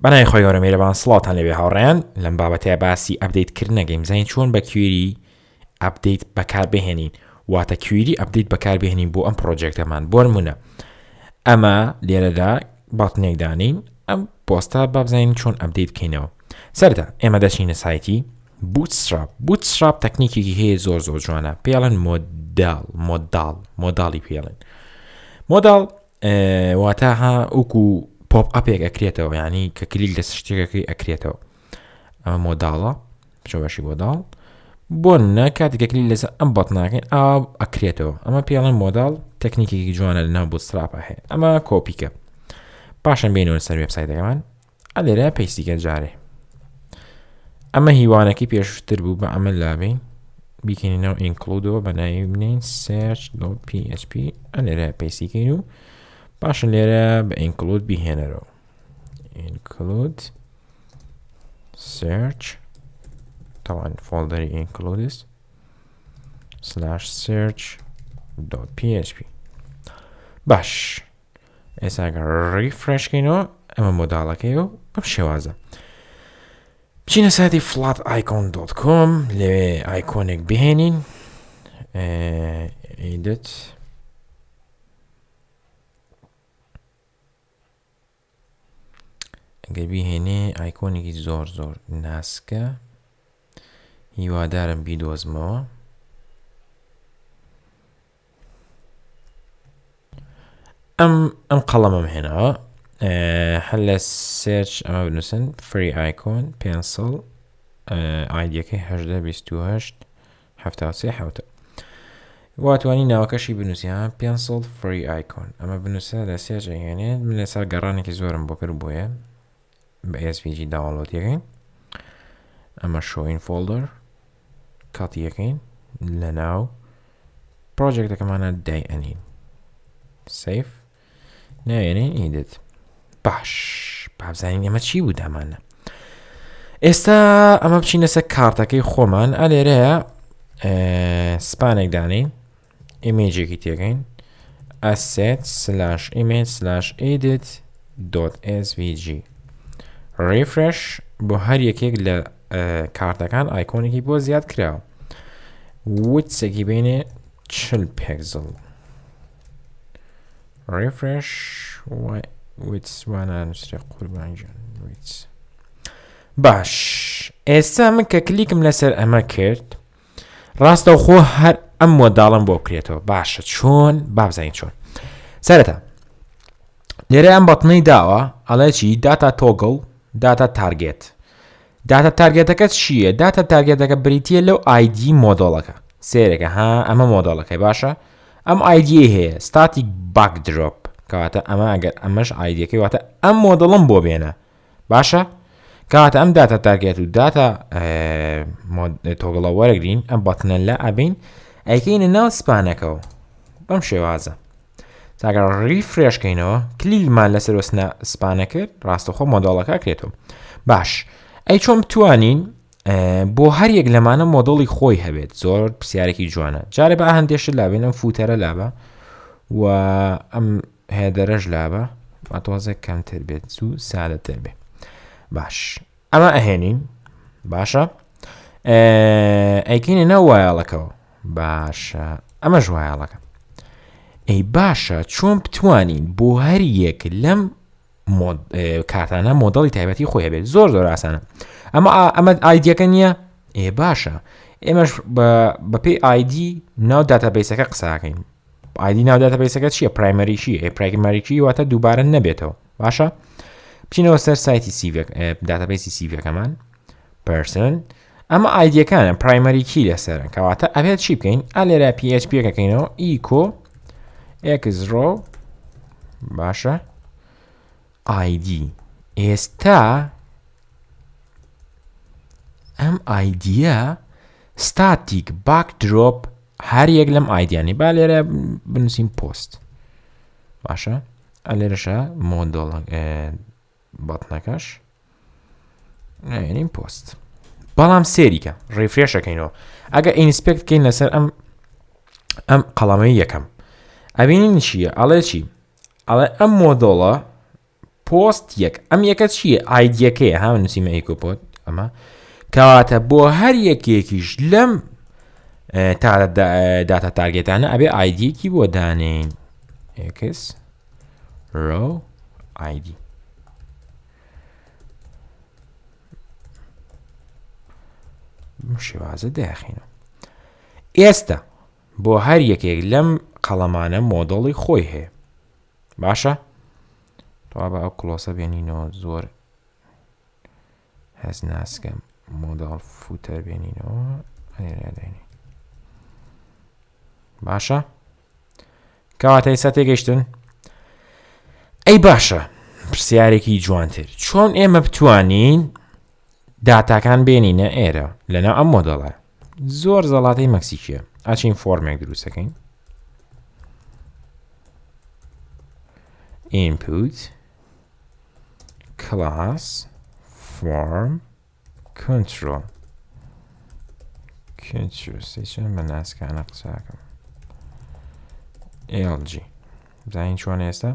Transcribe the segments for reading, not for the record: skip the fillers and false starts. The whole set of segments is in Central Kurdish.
بەنای خۆی گەورە میێرەبان سڵاتان لەبێ هاوڕێیان لەم بابەتەیە باسی ئەپدەیتکردنەکەی بزانین چۆن بە کوێری ئەپدەیت بەکاربهێنین واتە کوێری ئەپدەیت بەکاربهێنین بۆ ئەم پرۆجێکتەمان بۆ نمونە ئەمە لێرەدا باتنێک دانین ئەم پۆستە بابزانین چۆن ئەپدەیت بکەینەوە سەردا ئێمە دەچینە سایتی بوتستراب تەکنیکێکی هەیە زۆر جوانە پێڵێن مۆداڵی پێڵێن مۆداڵ واتە وەکو پۆپ ئەپێک ئەکرێتەوە یعنی کە کلیک لەسەر شتێکەکەی ئەکرێتەوە ئەمە مۆداڵە بەشی مۆداڵ بۆ نە کاتێکە کلیک لەسەر ئەم بەتناکەین ئاو ئەکرێتەوە ئەمە پێڵێن مۆداڵ تەکنیکێکی جوانە لەناو بوتسترابە هەیە ئەمە کۆپیکە پاشان بێنەوە سەر وێبسایتەکەمان ئەلێرە پێیسیکە جارێ ئەمە هیوانەکەی پێشتر بوو بە ئەمە لابین بیکەینەوە ئینکلودەوە بە ناوی بنین search.php ئەلێرە پێیسیکەین و پاشان لێرە بە ئینکلود بیهێنەرەوە include search طبعا فولدری includes /search.php باش ئێستا ئەگەر ریفرش کەینەوە ئەمە مۆداڵەکەی و بەم شێوازە بچینە سایتی flaticon.com لەوێ ئایکۆنێک بهێنین edit ئەگەر بیهێنێ ئایکۆنێکی زۆر ناسکە هیوادارم بیدۆزمەوە ئەم قەڵەمەم هێنەوە هەر لە سێرچ ئەمە بنووسن فری ئایکۆن پێنسڵ ئایدیەکەی 1828 واتوانی ناوەکەشی بنووسی پێنسڵ فری ئایکۆن ئەمە بنووسە لە سێرچ هێنێت من لەسەر گەڕانێکی زۆرم بۆ کرد بۆیە بە SVG داوەڵۆت یەکەین ئەمە شۆین فۆلدەر کاتی یەکەین لە ناو پرۆجێکتەکەمانە دایئەنین سیف ناوێنین ئیدت باش بابزانین ئەمە چی بوو دامانە ئێستا ئەمە بچینە سەر کارتەکەی خۆمان ئەلێرەیە سپانێک دانین ئیمێجێکی تێگەین asset/image/edit.svg ریفرش بۆ هەر یەکێک لە کارتەکان ئایکۆنێکی بۆ زیاد کراوە ویتسێکی بینێ 40 پێکزڵ ریفرش ویتس وانە نووسێ قوربانجان ویتس باش ئێستا من کە کلیکم لەسەر ئەمە کرد ڕاستەوخۆ هەر ئەم مۆداڵم بۆ بکرێتەوە باشە چۆن بابزانین چۆن سەرەتا لێرە ئەم بەتنەی داوە ئەڵێ چی داتا تۆگڵ داتا تارگێت داتا تارگێتەکە چییە داتا تارگێتەکە بریتیە لەو ئایدی مۆدۆڵەکە سێرێکە ئەمە مۆدۆڵەکەی باشە ئەم ئایدی هەیە ستاتیک باکدرۆپ کەواتە ئەمە ئەگەر ئەمەش ئایدیەکەی واتە ئەم مۆدڵم بۆ بێنە باشە کەواتە ئەم داتا تارگێت و داتا تۆگڵە وەرەگرین ئەم بەتنە لە ئەبین ئەیکەینە ناو سپانەکەەوە بەم شێوازە ئەگەر ریفرێشکەینەوە کلیلمان لەسەر وەسنە سپانە کرد ڕاستەخۆ مۆدۆڵەکە کرێتەوە باش ئەی چۆن بتوانین بۆ هەر یەک لەمانە مۆدۆڵی خۆی هەبێت زۆر پرسیارێکی جوانە جارێ بە هەندێشت لابێن ئەم فوتەرە لابە و ئەم هێدەرەش لابە ئەتۆزە کەمتر بێت و سادەتر بێت باش ئەمە ئەهێنین باشە ئەیکەینە نەو وایەڵەکەەوە باشە ئەمەش وایەڵەکە ئەی باشە چۆن بتوانین بۆ هەر یەک لەم کاتانە مۆدەڵی تایبەتی خۆی هەبێت زۆر ئاسانە ئەمە ئایدیەکە نییە ئێ باشە ئێمەش بە پێی ئایدی ناو داتابیسەکە قساکەین ئایدی ناو داتابیسەکە چییە پرایمەریشی پرایمەریکی واتە دووبارە نەبێتەوە باشە بچینەوە سەر سایتی داتابیسی سیڤەکەمان پرسن ئەمە ئایدیەکانە پرایمەریکی لەسەرن کەواتە ئەبێت چی بکەین ئەلێرە PHP ەکەینەوە ئیکۆ xro باشە ID ئێستا ئەم ئایدیە ستاتیک باکدرۆپ هەر یەک لەم ئایدیانی با لێرە بنووسین پۆست باشە ئەلێرەشە مۆدۆڵ بەتنەکەش ناوێنین پۆست بەڵام سێریکە ریفرێشەکەینەوە ئەگە ئینسپێکت بکەین لەسەر ئەم قەڵەمەی یەکەم ئەبینین چییە ئەڵێ چی ئەڵێ ئەم مۆدۆڵە پۆست یەک ئەم یەکە چییە ئایدیەکەیە هاو نووسیمە ئیکۆپۆت ئەمە کەواتە بۆ هەر یەکێکیش لەم داتا تارگێتانە ئەبێ ئایدیەکی بۆ دانێین x row id شێوازە داخینەوە ئێستا بۆ هەر یەکێک لەم قەڵەمانە مۆدڵی خۆی هەیە باشە تەوا بە ئەو کلۆسە بێنینەوە زۆر هەز ناسکەم مۆدڵ فوتەر بێنینەوە ئەێنێ باشە کەواتە ئێستا تێگەیشتن ئەی باشە پرسیارێکی جوانتر چۆن ئێمە بتوانین داتاکان بێنینە ئێرە لەناو ئەم مۆدڵە زۆر زەڵاتەی مەکسیکیە ئاچین فۆرمێک دروستەکەین input class form control سیچن بە ناسکانە قساکەم LG بزانین چۆن ئێستا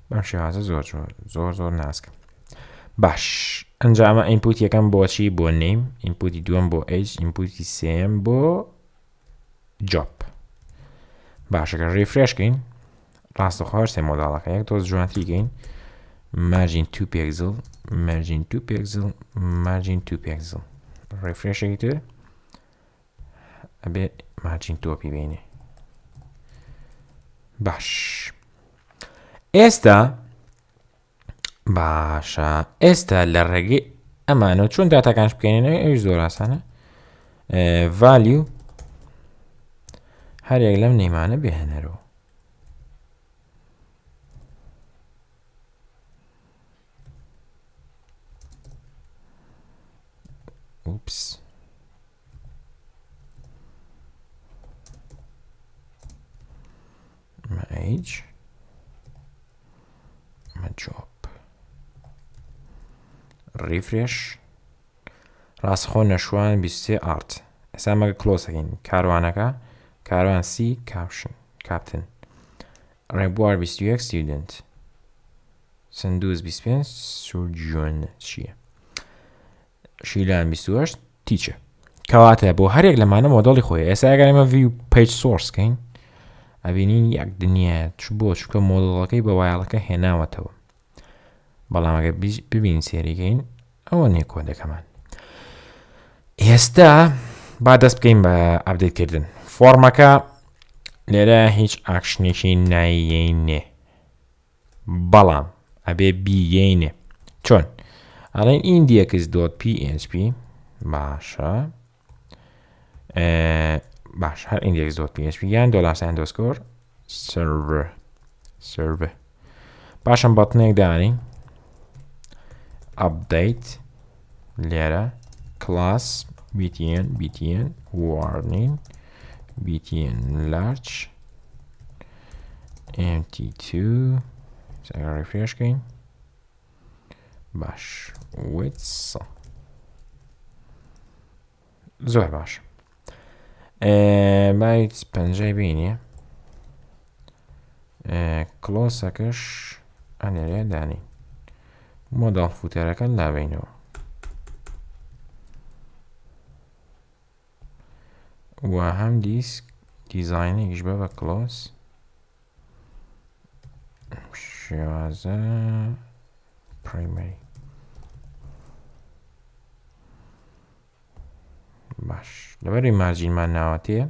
بەم شێوازە زۆر ناسکە باش ئەنجامە ئینپوت یەکەم بۆچی بۆ نیم ئینپوتی دووەم بۆ ئیج ئینپوتی سێم بۆ جۆب باشەکە ڕیفرێشکەین ڕاستەخۆ سێ مۆداڵەکە یەک تۆز جوانتریگەین مارجین 2 پێکزل مارجین 2 پێکزل مارجین 2 پێکزل ڕیفرێشێکی تر ئەبێ مارجین تۆپی بینێ باش ئێستا باشە ئێستا لە ڕێگەی ئەمانە چۆن داتاکانش بکەینەوە ئەوش زۆر ئاسانە ڤالیو هەر یەک لەم نەیمانە بهێنەرەوە oops my age my job refresh ڕاستخۆ نەشوان 23 ئارت ئێستا مەگە کلۆسەکەین کاروانەکە کاروان سی کاپتن ڕێبوار 21 student سندوز 25 سورجۆن چییە شیلان 28 تیچە کەواتە بۆ هەرێک لەمانە مۆدڵی خۆی ئێستا ئەگەر ئێمە view page source کەین ئەبینین یەک دنیا بۆ چووکە مۆدڵەکەی بە وایڵەکە هێناوەتەوە بەڵام ئەگەر ببین سێریگەین ئەوە نییە کۆدەکەمان ئێستا با دەست بکەین بە ئەپدەیتکردن فۆرمەکە لێرە هیچ ئاکشنێکی نایەینێ بەڵام ئەبێ بیەینێ چۆن ئەڵێن index.php باشە باش هەر index.php یان $_ server باشم بەتنێک دانین update لێرە class btn warning btn large mt2 ئەگەر ڕیفرێشکەین باش width زۆر باش بایت پەنجەی بینیە کلۆسەکەش ئەنێرێ دانی مۆدڵ فوتەرەکە لابینەوە و هەم دیسک دیزاینێکیش بە بە کلۆس شێوازە پرایمەری باش لەبەری مارجینمان ناوەتەیە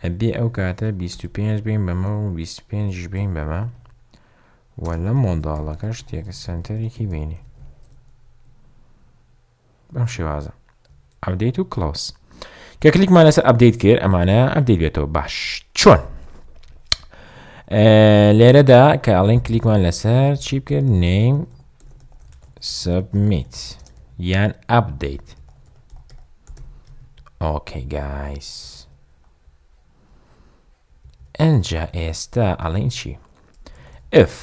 ئەبێ ئەو کاتە 25 بین بەمە و 25 بین بەمە و لە مۆداڵەکە شتێکە سنتەرێکی بینی بەم شێوازە ئەپدەیت و کلۆس کە کلیکمان لەسەر ئەپدەیت کرد ئەمانە ئەپدەیت بێتەوە باش چۆن لێرەدا کە ئەڵێن کلیکمان لەسەر چی بکرد name submit یان ئەپدەیت okay guys ئەنجا ئێستا ئەڵێن چی if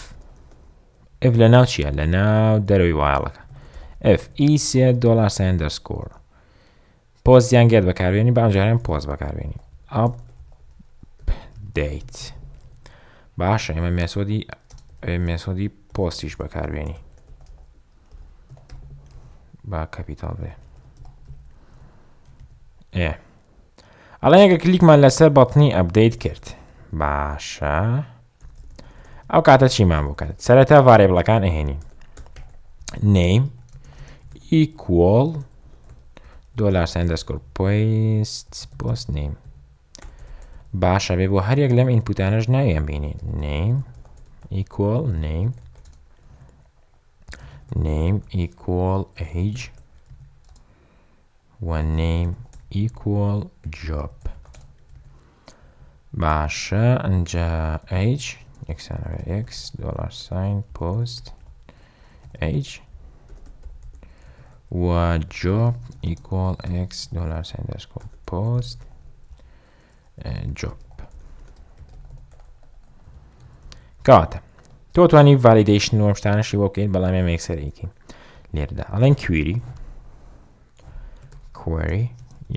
لەناو چییە لەناو دەرەوەی وایڵەکە if $_ پۆزیان گێت بەکاربێنی بەمجاران پۆز بەکاربێنی update باشە ئێمە مێسۆدی پۆستیش بەکاربێنی با کەپیتاڵ بێ ئەڵێ ئەگە کلیکمان لەسەر بەتنی ئەپدەیت کرد باشە ئەو کاتە چیمان بکات سەرەتا ڤارێبڵەکان ئەهێنین name equal $post name باشە بێ بۆ هەرێک لەم ئینپوتانەش ناویان بینین name equal name equal age و name equal job باشە ئەنجا age یەکسانەوە x $post age و job equal x $post job کەواتە تۆ توانی validation وەم شتانەشی بۆ بکەیت بەڵام ئێمە یەکسەرێکی لێرەدا ئەڵێن query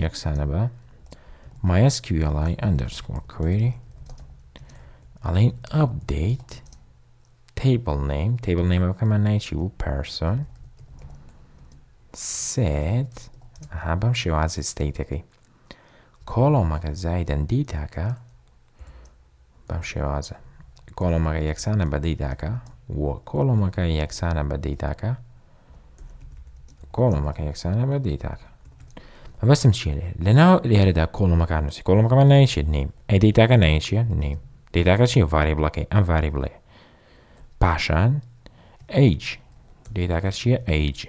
یەکسانە بە MySQL _query ئەڵێن update table name بەکەمان نایچی بوو person set بەم شێوازی ستەیتەکەی کۆڵۆمەکە زایدەن دیتاکە بەم شێوازە کۆڵۆمەکە یەکسانە بە دیتاکە و کۆڵۆمەکە یەکسانە بە دیتاکە مەبەستم چیە لەناو لێرەدا کۆڵۆمەکان نووسی کۆڵۆمەکەمان نایچێت نیم ئەی دیتاکە نایچیە نیم دیتاکە چیە ڤارێبڵەکەی ئەم ڤارێبڵەیە پاشان age دیتاکە چیە age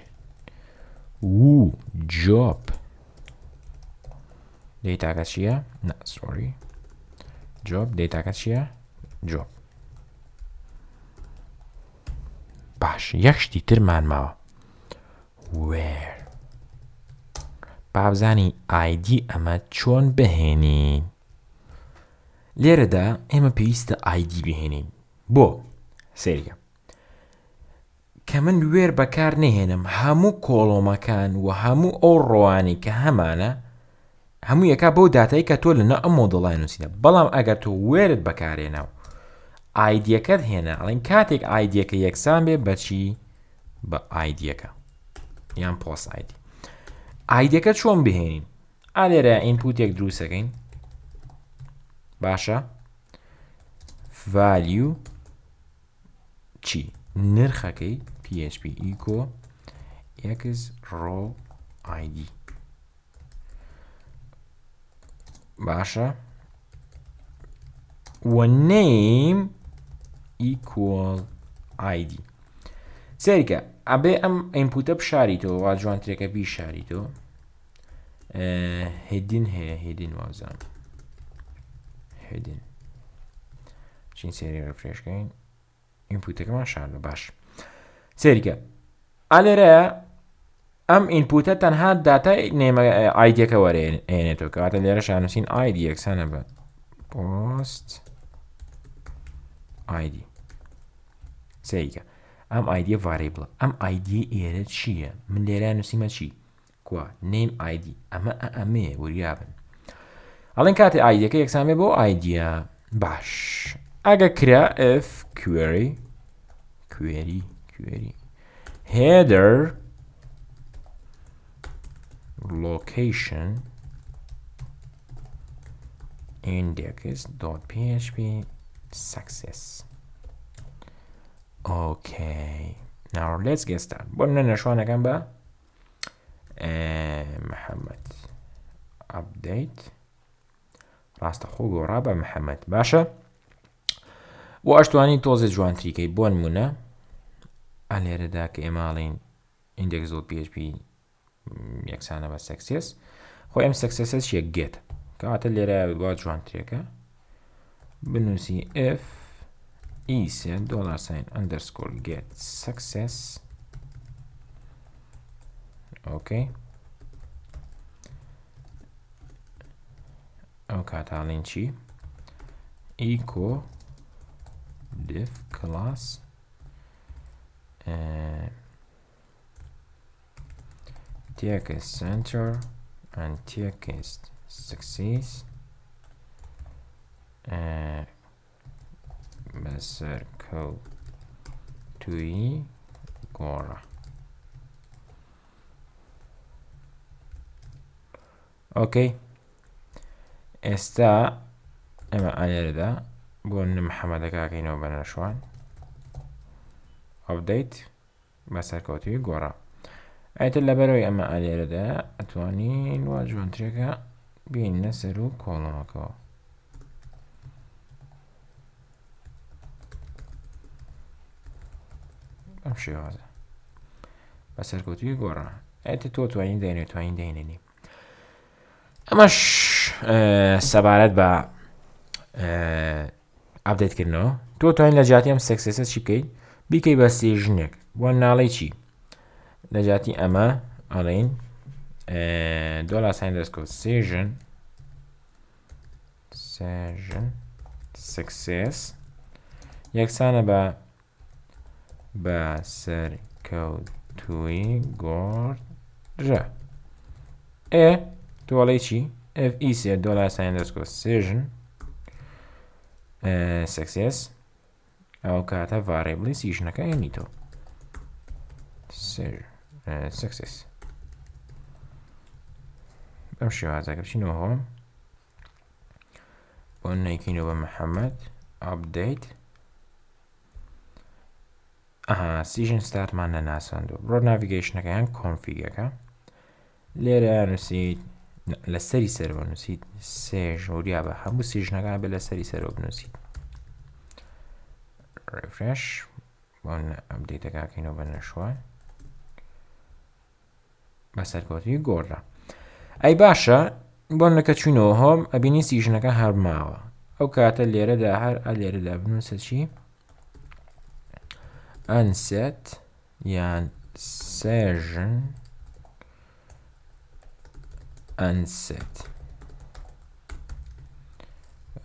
و job دیتاکە چییە job دیتاکە چییە job باش یەک شتی ترمان ماوە where بابزانی ID ئەمە چۆن بهێنین لێرەدا ئێمە پێویستە ID بهێنین بۆ سێریکە کە من وێر بەکار نهێنم هەموو کۆڵۆمەکان و هەموو ئەو ڕۆوانی کە هەمانە هەموو یەکا بەو داتایی کە تۆ لەناو ئەم مۆدڵای نووسیدە بەڵام ئەگەر تۆ وێرت بەکارێنەوە ئایدیەکەت هێنا ئەڵێن کاتێک ئایدیەکە یەکسان بێ بەچی بە ئایدیەکە یان پۆست ئایدی ئایدیەکە چۆن بهێنین ئالێرە ئینپوتێک دروستەکەین باشە value چی نرخەکەی PHP echo x row id باشە و name equal id سێریکە ئەبێ ئەم ئینپوتە بشاریتەوە وا جوانترێکە بیشاریتەوە هێدین هەیە هێدین وازانم هێدین چین سێری ڕفرێشکەین ئینپوتەکەمان شاردە باش سێریکە ئالێرەیە ئەم ئینپوتە تەنها داتای نێمە ئایدیەکە وەرێنێتەوە کەواتە لێرە شانووسین ئایدی یەکسانە بە پۆست ئایدی سێریکە ئەم ئایدیە ڤارێبڵە ئەم ئایدی ئێرە چییە من لێرە نووسیمە چی کووە نیم ئایدی ئەمێ وریابن ئەڵێن کاتێ ئایدیەکە یەکسان بێ بۆ ئایدیە باش ئەگە کرا if query header location index.php success okay now let's get started بۆ منە نەشوانەکەم بە محەممەد update ڕاستەخۆ گۆڕا بە محەممەد باشە بۆ ئەشتوانی تۆزە جوانتریکەی بۆ نمونە ئەلێرەدا کە ئێماڵین index.php یەکسانە بە success خۆی ئەم success چیە get کەواتە لێرە بۆ جوانتریەکە بنووسی if $_get success okay ئەو کاتاڵین چی echo div class text center and text success بەسەر توی گۆڕە. ئۆکەی ئێستا ئەمە ئالێرەدا بۆ محەممەدەکەکەینەوە بە نەشوان ئەپدەیت بە سەرکەوتوی گۆڕە. ئەیتر لەبەرەوەی ئەمە ئالێرەدا ئەتوانین وا جوانترێکە بینە سەر و کۆڵەمەکەەوە. ئەم شێوازە بە سەرکەوتوی گۆڕە. ئەیتر تۆ توانین دێنێت توانین دێنێنی. ئەمەش سەبارەت بە ئاپدەیتکردنەوە تۆ توانین لە جاتی ئەم سەکسێسە چی بکەیت بیکەی بە سێژنێک بۆ ناڵەی چی لە جاتی ئەمە ئەڵێین $سێژن سەکسێس یەکسانە بە سەرکەوتووی گۆڕە. توڵی چی $سێژن سەکسێس ئەو کاتە ڤارێبڵی سیژنەکە هێنیتەوە سەکسێس. بەم شێوازەکە بچینەوە هۆم بۆ نەیکەینەوە بە محەممەد ئاپدەیت. سیژن ستارتمان نەناساندووە بڕۆ ناڤیگەیشنەکەیان کۆنفیگەکە لێرە نووسیت لە سەری سەرەوە نووسیت ژۆریا بە هەموو سیژنەکە بێ لە سەری سەرەوە بنووسیت ڕێفرێش بۆ ئەپدەیتەکەکەینەوە بە نەشوە بە سەرکەوتوی گۆڕە. ئەی باشە بۆ نەکە چوینەوە هۆم ئەبینی سیژنەکە هەر ماوە ئەو کاتە لێرەدا هەر لێرەدا بنووسە چی ئەنسێت یان سێژن ئەنسێت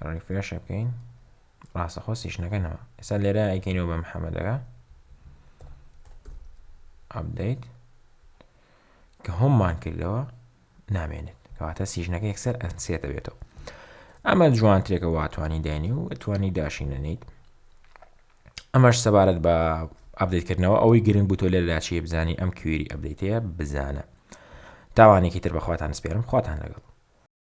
ڕیفرێشە بکەین ڕاستەخۆ سیژنەکە نەما. ئێستا لێرە ئەیکەینەوە بە محەممەدەکە ئاپدەیت کە هۆممان کردەوە نامێنێت کەواتە سیژنەکە یەکسەر ئەنسێتە بێتەوە. ئەمە جوانترێکە واتوانی دێنی و ئەتوانی داشینەنیت. ئەمەش سەبارەت بە ئاپدەیتکردنەوە ئەوەی گرنگ بوو تۆ لێرەدا چیە بزانی ئەم کوێری ئەپدەیتەیە بزانە. تاوانێکی تر بەخواتان سپێرم خواتان لەگەڵ.